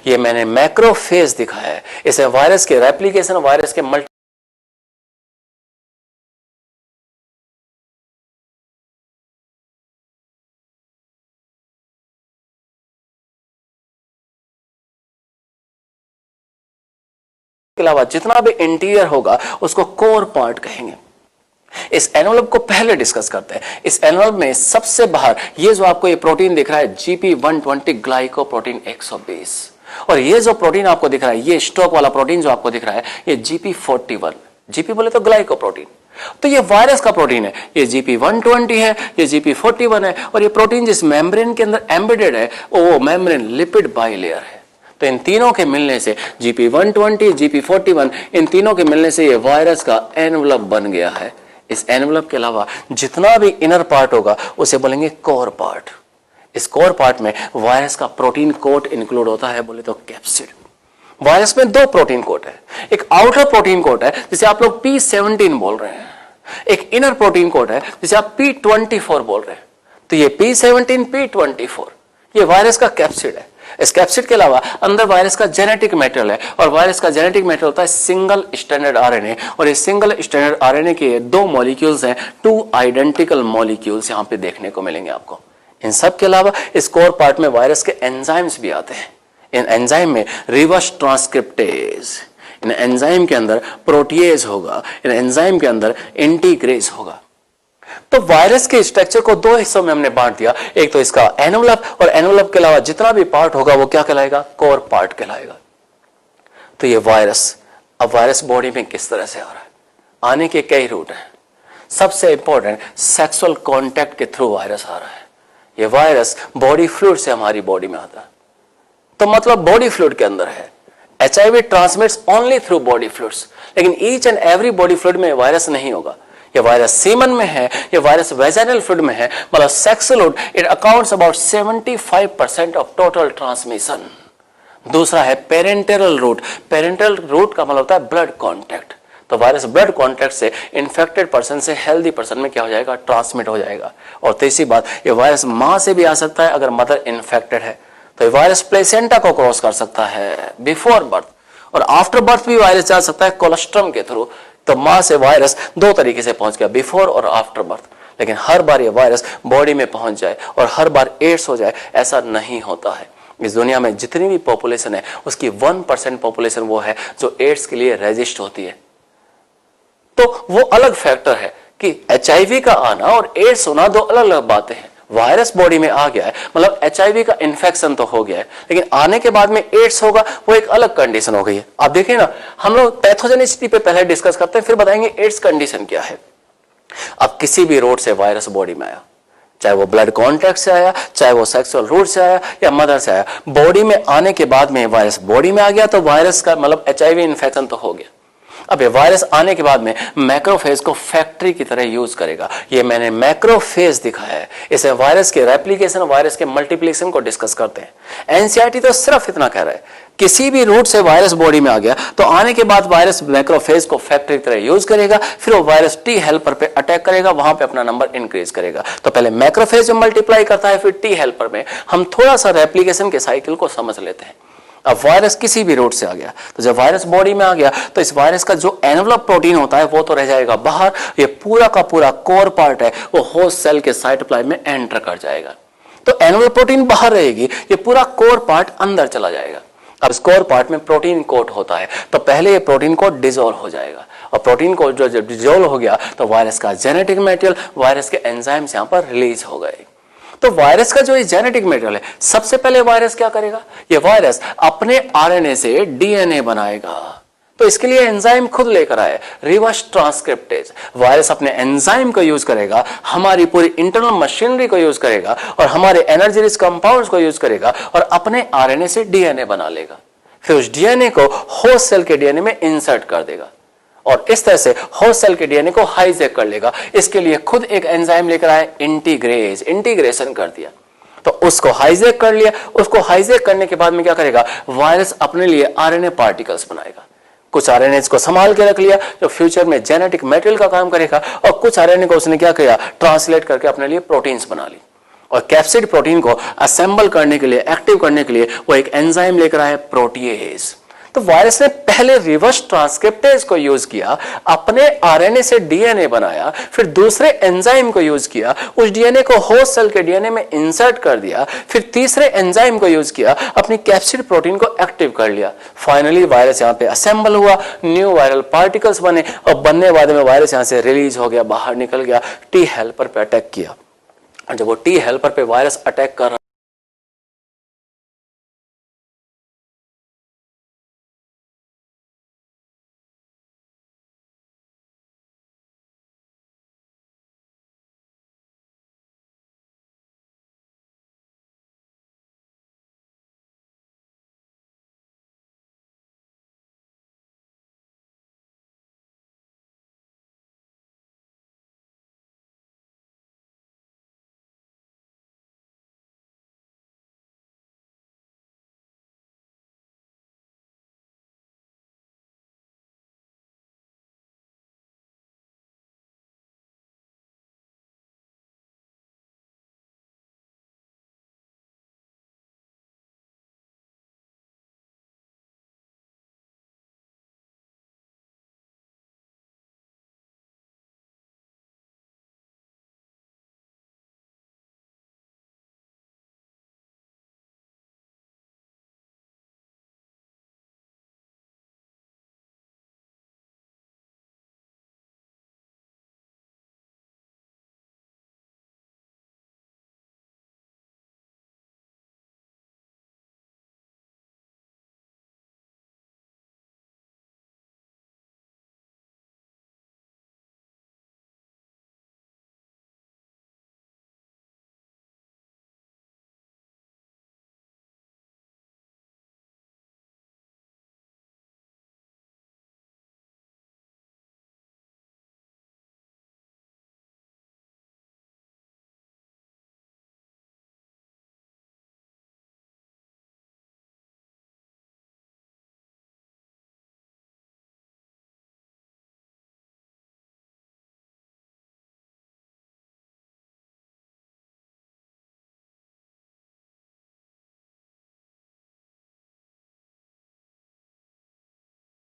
ये मैंने मैक्रोफेज दिखाया है। इसे वायरस के रेप्लिकेशन, वायरस के मल्टी के अलावा जितना भी इंटीरियर होगा उसको कोर पार्ट कहेंगे। इस एनवलप को पहले डिस्कस करते हैं। इस एनवलप में सबसे बाहर ये जो आपको ये प्रोटीन दिख रहा है GP120 ग्लाइकोप्रोटीन 120, और ये जो प्रोटीन आपको दिख रहा है, ये स्टॉक वाला प्रोटीन जो आपको दिख रहा है, ये GP41। GP बोले तो ग्लाइकोप्रोटीन, तो ये वायरस का प्रोटीन है। ये GP120 है, ये GP41 है, और ये प्रोटीन जिस मेम्ब्रेन के अंदर एम्बेडेड है वो मेम्ब्रेन लिपिड बाइलेयर है। तो इन तीनों के मिलने से GP120, GP41, इन तीनों के मिलने से ये वायरस का एनवलप बन गया है। इस एनवलप के अलावा जितना भी इनर पार्ट होगा उसे बोलेंगे कोर पार्ट। इस कोर पार्ट में वायरस का प्रोटीन कोट इंक्लूड होता है, बोले तो कैप्सिड। वायरस में दो प्रोटीन कोट है, एक आउटर प्रोटीन कोट है जिसे आप लोग P17 बोल रहे हैं, एक इनर प्रोटीन कोट है जिसे आप P24 बोल रहे हैं। तो ये P17, P24 ये वायरस का कैप्सिड है। इस कैप्सिड के अलावा अंदर वायरस का जेनेटिक मैटेरियल है, और वायरस का जेनेटिक मैटेरियल होता है सिंगल स्टैंडर्ड आरएनए, और ये सिंगल स्टैंडर्ड आरएनए के दो मॉलिक्यूल्स हैं, 2 आइडेंटिकल मॉलिक्यूल्स यहां पे देखने को मिलेंगे आपको। इन सब के अलावा इस कोर पार्ट में वायरस के एंजाइम्स भी आते हैं। इन एंजाइम में रिवर्स ट्रांसक्रिप्टेज, इन एंजाइम के अंदर प्रोटीएज होगा, इन एंजाइम के अंदर इंटीग्रेज होगा। तो वायरस के स्ट्रक्चर को दो हिस्सों में हमने बांट दिया, एक तो इसका एनवलप, और एनवलप के अलावा जितना भी पार्ट होगा वो क्या कहलाएगा, कोर पार्ट कहलाएगा। तो ये वायरस, अब वायरस बॉडी में किस तरह से आ रहा है, आने के कई रूट हैं। सबसे इंपॉर्टेंट, सेक्सुअल कांटेक्ट के थ्रू वायरस आ रहा है। ये वायरस बॉडी फ्लूइड से हमारी बॉडी में आता है, तो मतलब बॉडी फ्लूइड के अंदर है। HIV transmits only through body fluids, लेकिन each and every body fluid में वायरस नहीं होगा। ये वायरस सीमन में है, ये वायरस वेजाइनल फ्लूइड में है, मतलब sex fluid, it accounts about 75% of total transmission. दूसरा है पेरेंटल रूट। पेरेंटल रूट का मतलब होता है ब्लड कांटेक्ट। तो वायरस ब्लड कांटेक्ट से इन्फेक्टेड पर्सन से हेल्दी पर्सन में क्या हो जाएगा, ट्रांसमिट हो जाएगा। और तीसरी बात, ये वायरस मां से भी आ सकता है अगर मदर इन्फेक्टेड है, तो ये वायरस प्लेसेंटा को क्रॉस कर सकता है बिफोर बर्थ, और आफ्टर बर्थ भी वायरस जा सकता है कोलोस्ट्रम के थ्रू। तो मां से वायरस दो तरीके से पहुंच गया, बिफोर और आफ्टर बर्थ। लेकिन हर बार ये वायरस बॉडी में पहुंच जाए और हर बार एड्स हो जाए, ऐसा नहीं होता है। इस दुनिया में जितनी भी पॉपुलेशन है उसकी 1% पॉपुलेशन वो है जो एड्स के लिए रेजिस्ट होती है। तो वो अलग फैक्टर है कि HIV का आना और एड्स होना दो अलग अलग बातें हैं। वायरस बॉडी में आ गया है मतलब HIV का इन्फेक्शन तो हो गया है, लेकिन आने के बाद में एड्स होगा वो एक अलग कंडीशन हो गई है। आप देखिए ना, हम लोग पैथोजेनिसिटी पे पहले डिस्कस करते हैं, फिर बताएंगे एड्स कंडीशन क्या है। अब किसी भी रूट से वायरस बॉडी में आया, चाहे वो ब्लड कॉन्टैक्ट से आया, चाहे वो सेक्सुअल रूट से आया या मदर से आया, बॉडी में आने के बाद में वायरस बॉडी में आ गया तो वायरस का मतलब HIV इन्फेक्शन तो हो गया। अब ये वायरस आने के बाद में मैक्रोफेज को फैक्ट्री की तरह यूज करेगा। ये मैंने मैक्रोफेज दिखाया है। इसे वायरस के रेप्लिकेशन, वायरस के मल्टीप्लिकेशन को डिस्कस करते हैं। एनसीईआरटी तो सिर्फ इतना कह रहा है, किसी भी रूट से वायरस बॉडी में आ गया तो आने के बाद वायरस मैक्रोफेज को फैक्ट्री की तरह यूज करेगा, फिर वो वायरस टी हेल्पर पे अटैक करेगा, वहां पे अपना नंबर इंक्रीज करेगा। तो पहले मैक्रोफेज में मल्टीप्लाई करता है, फिर टी हेल्पर में। हम थोड़ा सा रेप्लिकेशन के साइकिल को समझ लेते हैं। अब वायरस किसी भी रूट से आ गया, तो जब वायरस बॉडी में आ गया तो इस वायरस का जो एनवलप प्रोटीन होता है वो तो रह जाएगा बाहर, ये पूरा का पूरा कोर पार्ट है वो होस्ट सेल के साइटोप्लाज्म में एंटर कर जाएगा। तो एनवलप प्रोटीन बाहर रहेगी, ये पूरा कोर पार्ट अंदर चला जाएगा। अब इस कोर पार्ट में प्रोटीन कोट होता है, तो पहले ये प्रोटीन कोट डिसॉल्व हो जाएगा, और प्रोटीन कोट जो जब डिसॉल्व हो गया तो वायरस का जेनेटिक मटेरियल, वायरस के एंजाइम्स यहाँ पर रिलीज हो गए। तो वायरस का जो ये जेनेटिक मटेरियल है, सबसे पहले वायरस क्या करेगा, ये वायरस अपने आरएनए से डीएनए बनाएगा। तो इसके लिए एंजाइम खुद लेकर आए, रिवर्स ट्रांसक्रिप्टेज। वायरस अपने एंजाइम को यूज करेगा, हमारी पूरी इंटरनल मशीनरी को यूज करेगा, और हमारे एनर्जी रिच कंपाउंड्स को यूज करेगा, और अपने आरएनए से डीएनए बना लेगा। फिर उस डीएनए को होस्ट सेल के डीएनए में इंसर्ट कर देगा, और इस तरह से होस्ट सेल के डीएनए को हाईजैक कर लेगा। इसके लिए खुद एक एंजाइम लेकर आए, इंटीग्रेज, इंटीग्रेशन कर दिया। तो उसको हाईजैक कर लिया, उसको हाईजैक करने के बाद में क्या करेगा, वायरस अपने लिए आरएनए पार्टिकल्स बनाएगा। कुछ आरएनए को संभाल के रख लिया जो फ्यूचर में जेनेटिक मटेरियल का काम करेगा, और कुछ आरएनए को उसने क्या किया, ट्रांसलेट करके अपने लिए प्रोटीन्स बना ली। और कैप्सिड प्रोटीन को असेंबल करने के लिए, एक्टिव करने के लिए वो एक एंजाइम लेकर आया, प्रोटीएज। तो वायरस ने पहले रिवर्स ट्रांसक्रिप्टेज को यूज किया, अपने आरएनए से डीएनए बनाया, फिर दूसरे एंजाइम को यूज किया, उस डीएनए को होस्ट सेल के डीएनए में इंसर्ट कर दिया, फिर तीसरे एंजाइम को यूज किया, अपनी कैप्सिड प्रोटीन को एक्टिव कर लिया। फाइनली वायरस यहां पे असेंबल हुआ, न्यू वायरल पार्टिकल्स बने और बनने के बाद में वायरस यहां से रिलीज हो गया, बाहर निकल गया, टी हेल्पर पे अटैक किया। जब वो टी हेल्पर पे वायरस अटैक कर